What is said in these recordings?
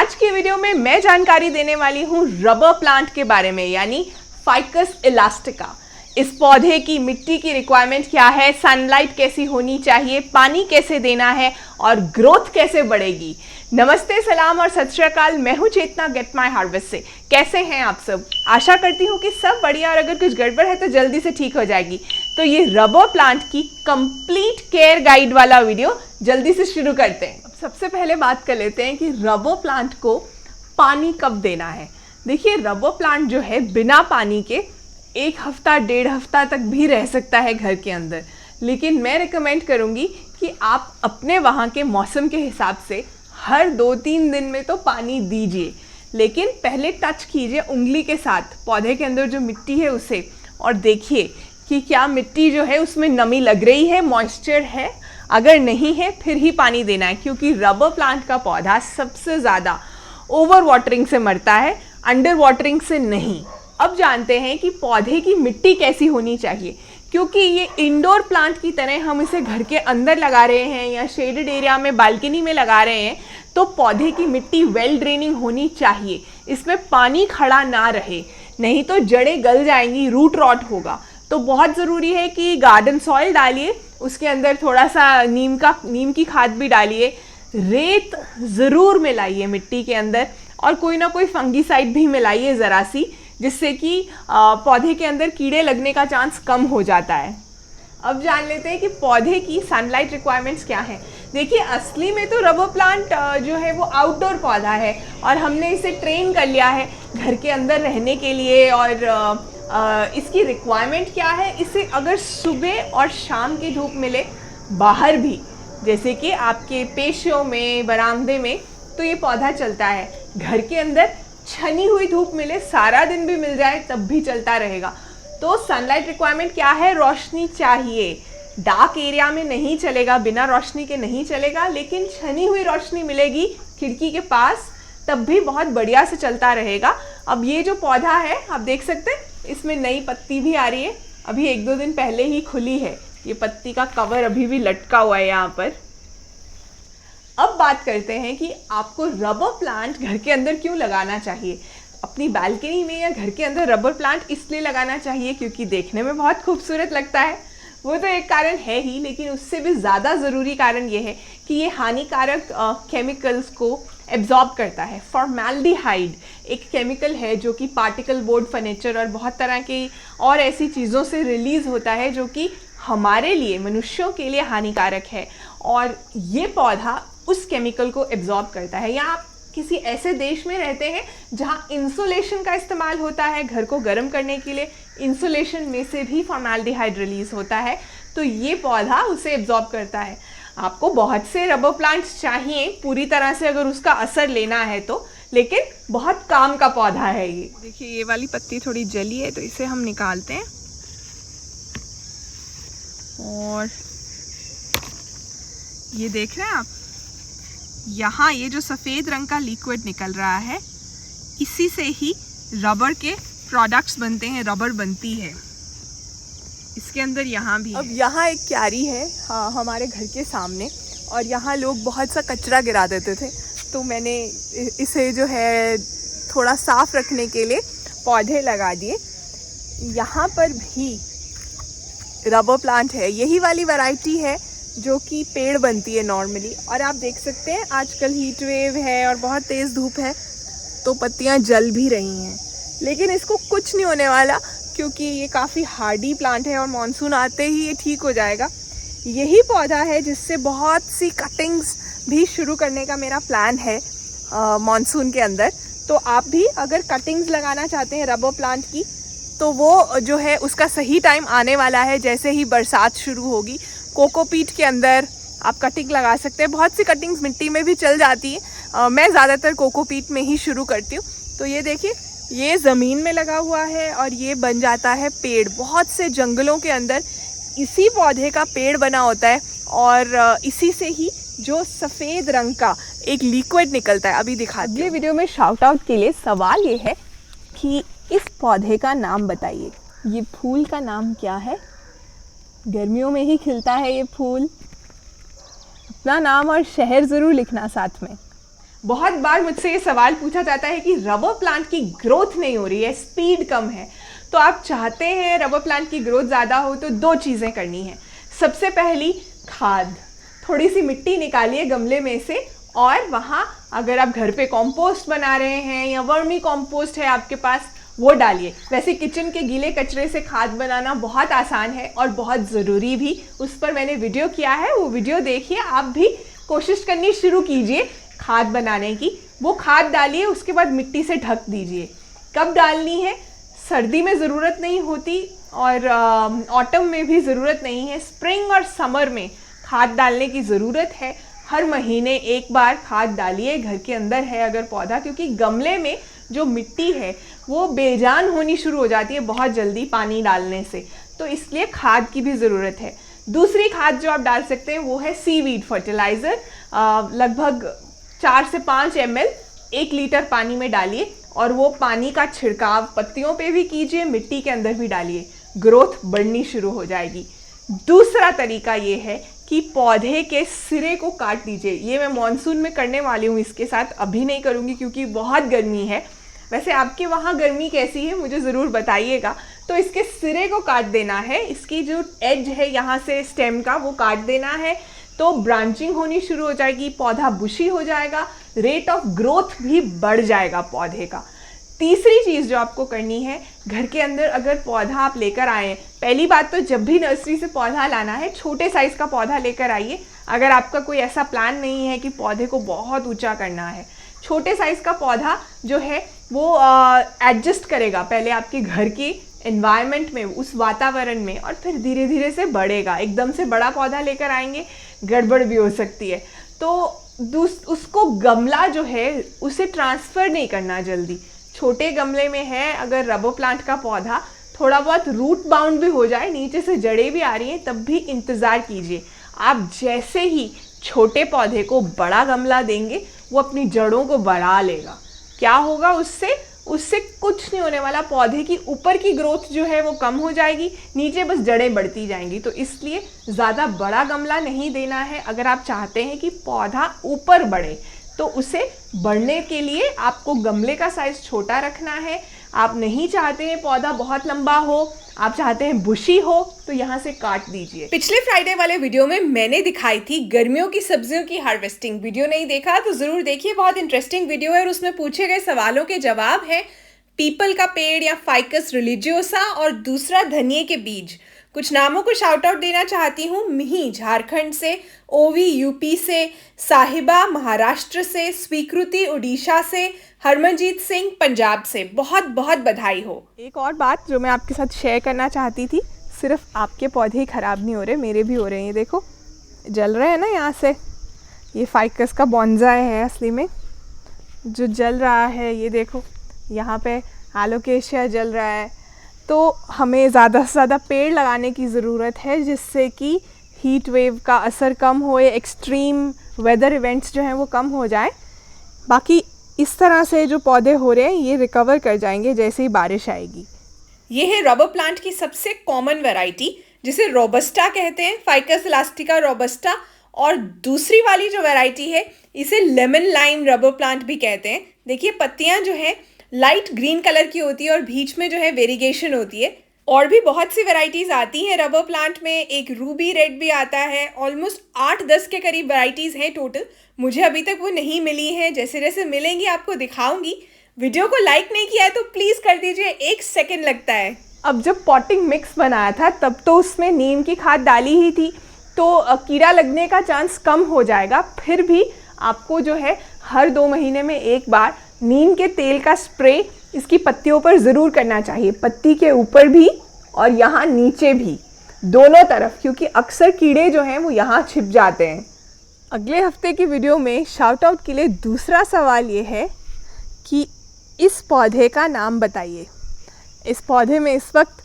आज की वीडियो में मैं जानकारी देने वाली हूँ रबर प्लांट के बारे में, यानी फाइकस इलास्टिका। इस पौधे की मिट्टी की रिक्वायरमेंट क्या है, सनलाइट कैसी होनी चाहिए, पानी कैसे देना है और ग्रोथ कैसे बढ़ेगी। नमस्ते, सलाम और सत श्री अकाल। मैं हूँ चेतना गेट माई हार्वेस्ट से। कैसे हैं आप सब? आशा करती हूँ कि सब बढ़िया और अगर कुछ गड़बड़ है तो जल्दी से ठीक हो जाएगी। तो ये रबर प्लांट की कंप्लीट केयर गाइड वाला वीडियो जल्दी से शुरू करते हैं। सबसे पहले बात कर लेते हैं कि रबर प्लांट को पानी कब देना है। देखिए, रबर प्लांट जो है बिना पानी के 1 हफ्ता 1.5 हफ्ता तक भी रह सकता है घर के अंदर, लेकिन मैं रिकमेंड करूँगी कि आप अपने वहाँ के मौसम के हिसाब से हर 2-3 दिन में तो पानी दीजिए, लेकिन पहले टच कीजिए उंगली के साथ पौधे के अंदर जो मिट्टी है उसे, और देखिए कि क्या मिट्टी जो है उसमें नमी लग रही है, मॉइस्चर है। अगर नहीं है फिर ही पानी देना है, क्योंकि रबर प्लांट का पौधा सबसे ज़्यादा ओवर वाटरिंग से मरता है, अंडर वाटरिंग से नहीं। अब जानते हैं कि पौधे की मिट्टी कैसी होनी चाहिए, क्योंकि ये इंडोर प्लांट की तरह हम इसे घर के अंदर लगा रहे हैं या शेडेड एरिया में बालकनी में लगा रहे हैं, तो पौधे की मिट्टी वेल ड्रेनिंग होनी चाहिए। इसमें पानी खड़ा ना रहे, नहीं तो जड़ें गल जाएंगी, रूट रॉट होगा। तो बहुत ज़रूरी है कि गार्डन सॉइल डालिए, उसके अंदर थोड़ा सा नीम की खाद भी डालिए, रेत ज़रूर मिलाइए मिट्टी के अंदर, और कोई ना कोई फंगीसाइड भी मिलाइए ज़रा सी, जिससे कि पौधे के अंदर कीड़े लगने का चांस कम हो जाता है। अब जान लेते हैं कि पौधे की सनलाइट रिक्वायरमेंट्स क्या हैं। देखिए, असली में तो रबर प्लांट जो है वो आउटडोर पौधा है और हमने इसे ट्रेन कर लिया है घर के अंदर रहने के लिए। और इसकी रिक्वायरमेंट क्या है, इसे अगर सुबह और शाम की धूप मिले बाहर भी, जैसे कि आपके पेशियों में, बरामदे में, तो ये पौधा चलता है। घर के अंदर छनी हुई धूप मिले, सारा दिन भी मिल जाए तब भी चलता रहेगा। तो सनलाइट रिक्वायरमेंट क्या है, रोशनी चाहिए। डार्क एरिया में नहीं चलेगा, बिना रोशनी के नहीं चलेगा, लेकिन छनी हुई रोशनी मिलेगी खिड़की के पास तब भी बहुत बढ़िया से चलता रहेगा। अब ये जो पौधा है आप देख सकते हैं, इसमें नई पत्ती भी आ रही है, अभी 1-2 दिन पहले ही खुली है। ये पत्ती का कवर अभी भी लटका हुआ है यहाँ पर। अब बात करते हैं कि आपको रबर प्लांट घर के अंदर क्यों लगाना चाहिए। अपनी बालकनी में या घर के अंदर रबर प्लांट इसलिए लगाना चाहिए क्योंकि देखने में बहुत खूबसूरत लगता है, वो तो एक कारण है ही, लेकिन उससे भी ज़्यादा ज़रूरी कारण ये है कि ये हानिकारक केमिकल्स को एब्जॉर्ब करता है। फॉर्मेल्डिहाइड एक केमिकल है जो कि पार्टिकल बोर्ड, फर्नीचर और बहुत तरह की और ऐसी चीज़ों से रिलीज़ होता है जो कि हमारे लिए, मनुष्यों के लिए हानिकारक है, और ये पौधा उस केमिकल को एब्जॉर्ब करता है। या आप किसी ऐसे देश में रहते हैं जहाँ इंसुलेशन का इस्तेमाल होता है, घर को गर्म करने के लिए इंसुलेशन में से भी फॉर्मेल्डिहाइड रिलीज़ होता है, तो ये पौधा उसे एब्जॉर्ब करता है। आपको बहुत से रबर प्लांट्स चाहिए पूरी तरह से अगर उसका असर लेना है तो, लेकिन बहुत काम का पौधा है ये। देखिए, ये वाली पत्ती थोड़ी जली है तो इसे हम निकालते हैं, और ये देख रहे हैं आप, यहाँ ये जो सफ़ेद रंग का लिक्विड निकल रहा है, इसी से ही रबर के प्रोडक्ट्स बनते हैं, रबर बनती है इसके अंदर। यहाँ भी अब यहाँ एक क्यारी है, हाँ, हमारे घर के सामने, और यहाँ लोग बहुत सा कचरा गिरा देते थे, तो मैंने इसे जो है थोड़ा साफ रखने के लिए पौधे लगा दिए। यहाँ पर भी रबर प्लांट है, यही वाली वैरायटी है जो कि पेड़ बनती है नॉर्मली, और आप देख सकते हैं आजकल हीट वेव है और बहुत तेज़ धूप है तो पत्तियाँ जल भी रही हैं, लेकिन इसको कुछ नहीं होने वाला क्योंकि ये काफ़ी हार्डी प्लांट है और मानसून आते ही ये ठीक हो जाएगा। यही पौधा है जिससे बहुत सी कटिंग्स भी शुरू करने का मेरा प्लान है मानसून के अंदर। तो आप भी अगर कटिंग्स लगाना चाहते हैं रबर प्लांट की, तो वो जो है उसका सही टाइम आने वाला है। जैसे ही बरसात शुरू होगी, कोकोपीट के अंदर आप कटिंग लगा सकते हैं। बहुत सी कटिंग्स मिट्टी में भी चल जाती है, मैं ज़्यादातर कोकोपीट में ही शुरू करती हूँ। तो ये देखिए, ये ज़मीन में लगा हुआ है और ये बन जाता है पेड़। बहुत से जंगलों के अंदर इसी पौधे का पेड़ बना होता है, और इसी से ही जो सफ़ेद रंग का एक लिक्विड निकलता है, अभी दिखाती हूँ। अगले वीडियो में शाउट आउट के लिए सवाल ये है कि इस पौधे का नाम बताइए। ये फूल का नाम क्या है? गर्मियों में ही खिलता है ये फूल। अपना नाम और शहर ज़रूर लिखना साथ में। बहुत बार मुझसे ये सवाल पूछा जाता है कि रबर प्लांट की ग्रोथ नहीं हो रही है, स्पीड कम है। तो आप चाहते हैं रबर प्लांट की ग्रोथ ज़्यादा हो तो 2 चीज़ें करनी है। सबसे पहली, खाद। थोड़ी सी मिट्टी निकालिए गमले में से और वहाँ अगर आप घर पे कंपोस्ट बना रहे हैं या वर्मी कंपोस्ट है आपके पास, वो डालिए। वैसे किचन के गीले कचरे से खाद बनाना बहुत आसान है और बहुत ज़रूरी भी। उस पर मैंने वीडियो किया है, वो वीडियो देखिए। आप भी कोशिश करनी शुरू कीजिए खाद बनाने की। वो खाद डालिए, उसके बाद मिट्टी से ढक दीजिए। कब डालनी है? सर्दी में ज़रूरत नहीं होती और ऑटम में भी ज़रूरत नहीं है। स्प्रिंग और समर में खाद डालने की ज़रूरत है। हर महीने एक बार खाद डालिए घर के अंदर है अगर पौधा, क्योंकि गमले में जो मिट्टी है वो बेजान होनी शुरू हो जाती है बहुत जल्दी पानी डालने से, तो इसलिए खाद की भी ज़रूरत है। दूसरी खाद जो आप डाल सकते हैं वो है सीवीड फर्टिलाइज़र। लगभग 4 से 5 ml 1 लीटर पानी में डालिए और वो पानी का छिड़काव पत्तियों पे भी कीजिए, मिट्टी के अंदर भी डालिए। ग्रोथ बढ़नी शुरू हो जाएगी। दूसरा तरीका ये है कि पौधे के सिरे को काट दीजिए। ये मैं मॉनसून में करने वाली हूँ, इसके साथ अभी नहीं करूँगी क्योंकि बहुत गर्मी है। वैसे आपके वहाँ गर्मी कैसी है मुझे ज़रूर बताइएगा। तो इसके सिरे को काट देना है, इसकी जो एज है यहाँ से स्टेम का वो काट देना है, तो ब्रांचिंग होनी शुरू हो जाएगी, पौधा बुशी हो जाएगा, रेट ऑफ ग्रोथ भी बढ़ जाएगा पौधे का। तीसरी चीज़ जो आपको करनी है, घर के अंदर अगर पौधा आप लेकर आए, पहली बात तो जब भी नर्सरी से पौधा लाना है छोटे साइज़ का पौधा लेकर आइए। अगर आपका कोई ऐसा प्लान नहीं है कि पौधे को बहुत ऊंचा करना है, छोटे साइज़ का पौधा जो है वो एडजस्ट करेगा पहले आपके घर के एनवायरनमेंट में, उस वातावरण में, और फिर धीरे धीरे से बढ़ेगा। एकदम से बड़ा पौधा लेकर आएंगे गड़बड़ भी हो सकती है। तो उसको गमला जो है उसे ट्रांसफ़र नहीं करना जल्दी। छोटे गमले में है अगर रबर प्लांट का पौधा, थोड़ा बहुत रूट बाउंड भी हो जाए, नीचे से जड़ें भी आ रही हैं, तब भी इंतज़ार कीजिए। आप जैसे ही छोटे पौधे को बड़ा गमला देंगे वो अपनी जड़ों को बढ़ा लेगा। क्या होगा उससे कुछ नहीं होने वाला। पौधे की ऊपर की ग्रोथ जो है वो कम हो जाएगी, नीचे बस जड़ें बढ़ती जाएंगी। तो इसलिए ज़्यादा बड़ा गमला नहीं देना है। अगर आप चाहते हैं कि पौधा ऊपर बढ़े तो उसे बढ़ने के लिए आपको गमले का साइज़ छोटा रखना है। आप नहीं चाहते हैं पौधा बहुत लंबा हो, आप चाहते हैं बुशी हो, तो यहाँ से काट दीजिए। पिछले फ्राइडे वाले वीडियो में मैंने दिखाई थी गर्मियों की सब्जियों की हार्वेस्टिंग। वीडियो नहीं देखा तो ज़रूर देखिए, बहुत इंटरेस्टिंग वीडियो है और उसमें पूछे गए सवालों के जवाब हैं पीपल का पेड़ या फाइकस रिलीजियोसा और दूसरा धनिये के बीज। कुछ नामों को शाउट आउट देना चाहती हूँ। मिही झारखंड से, ओवी यूपी से, साहिबा महाराष्ट्र से, स्वीकृति उड़ीसा से, हरमनजीत सिंह पंजाब से। बहुत बहुत बधाई हो। एक और बात जो मैं आपके साथ शेयर करना चाहती थी, सिर्फ आपके पौधे ही ख़राब नहीं हो रहे, मेरे भी हो रहे हैं। ये देखो जल रहे हैं ना यहाँ से। ये फाइकस का बॉन्जाई है असली में जो जल रहा है। ये देखो यहाँ पे एलोकेशिया जल रहा है। तो हमें ज़्यादा से ज़्यादा पेड़ लगाने की ज़रूरत है जिससे कि हीट वेव का असर कम हो, एक्सट्रीम वेदर इवेंट्स जो हैं वो कम हो जाए। बाकी इस तरह से जो पौधे हो रहे हैं ये रिकवर कर जाएंगे जैसे ही बारिश आएगी। ये है रबर प्लांट की सबसे कॉमन वैरायटी जिसे रोबस्टा कहते हैं, फाइकस इलास्टिका रोबस्टा। और दूसरी वाली जो वैरायटी है इसे लेमन लाइम रबर प्लांट भी कहते हैं। देखिए पत्तियां जो है लाइट ग्रीन कलर की होती है और बीच में जो है वेरिगेशन होती है। और भी बहुत सी वैरायटीज़ आती हैं रबर प्लांट में, एक रूबी रेड भी आता है। ऑलमोस्ट 8-10 के करीब वैरायटीज़ हैं टोटल। मुझे अभी तक वो नहीं मिली हैं, जैसे जैसे मिलेंगी आपको दिखाऊंगी। वीडियो को लाइक नहीं किया है तो प्लीज़ कर दीजिए, 1 सेकेंड लगता है। अब जब पॉटिंग मिक्स बनाया था तब तो उसमें नीम की खाद डाली ही थी, तो कीड़ा लगने का चांस कम हो जाएगा। फिर भी आपको जो है हर 2 महीने में एक बार नीम के तेल का स्प्रे इसकी पत्तियों पर ज़रूर करना चाहिए, पत्ती के ऊपर भी और यहाँ नीचे भी, दोनों तरफ, क्योंकि अक्सर कीड़े जो हैं वो यहाँ छिप जाते हैं। अगले हफ्ते की वीडियो में शाउट आउट के लिए दूसरा सवाल ये है कि इस पौधे का नाम बताइए। इस पौधे में इस वक्त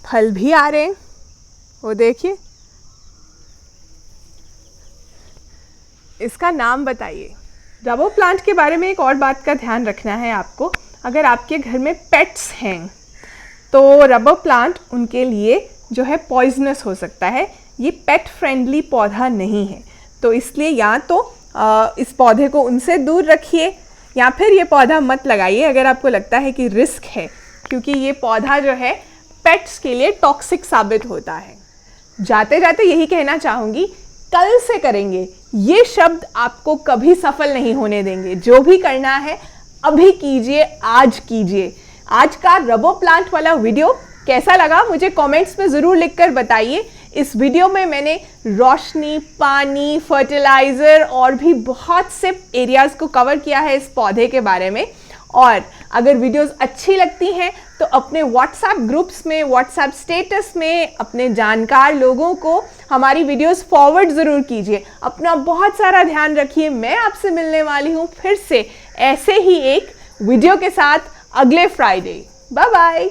फल भी आ रहे हैं, वो देखिए। इसका नाम बताइए। रबर प्लांट के बारे में एक और बात का ध्यान रखना है आपको। अगर आपके घर में पेट्स हैं तो रबर प्लांट उनके लिए जो है पॉइजनस हो सकता है। ये पेट फ्रेंडली पौधा नहीं है, तो इसलिए या तो इस पौधे को उनसे दूर रखिए, या फिर ये पौधा मत लगाइए अगर आपको लगता है कि रिस्क है, क्योंकि ये पौधा जो है पेट्स के लिए टॉक्सिक साबित होता है। जाते जाते यही कहना चाहूँगी, कल से करेंगे ये शब्द आपको कभी सफल नहीं होने देंगे। जो भी करना है अभी कीजिए, आज कीजिए। आज का रबर प्लांट वाला वीडियो कैसा लगा मुझे कमेंट्स में ज़रूर लिखकर बताइए। इस वीडियो में मैंने रोशनी, पानी, फर्टिलाइज़र और भी बहुत से एरियाज़ को कवर किया है इस पौधे के बारे में। और अगर वीडियोस अच्छी लगती हैं तो अपने व्हाट्सएप ग्रुप्स में, व्हाट्सएप स्टेटस में अपने जानकार लोगों को हमारी वीडियोस फॉरवर्ड ज़रूर कीजिए। अपना बहुत सारा ध्यान रखिए। मैं आपसे मिलने वाली हूँ फिर से ऐसे ही एक वीडियो के साथ अगले फ्राइडे। Bye bye.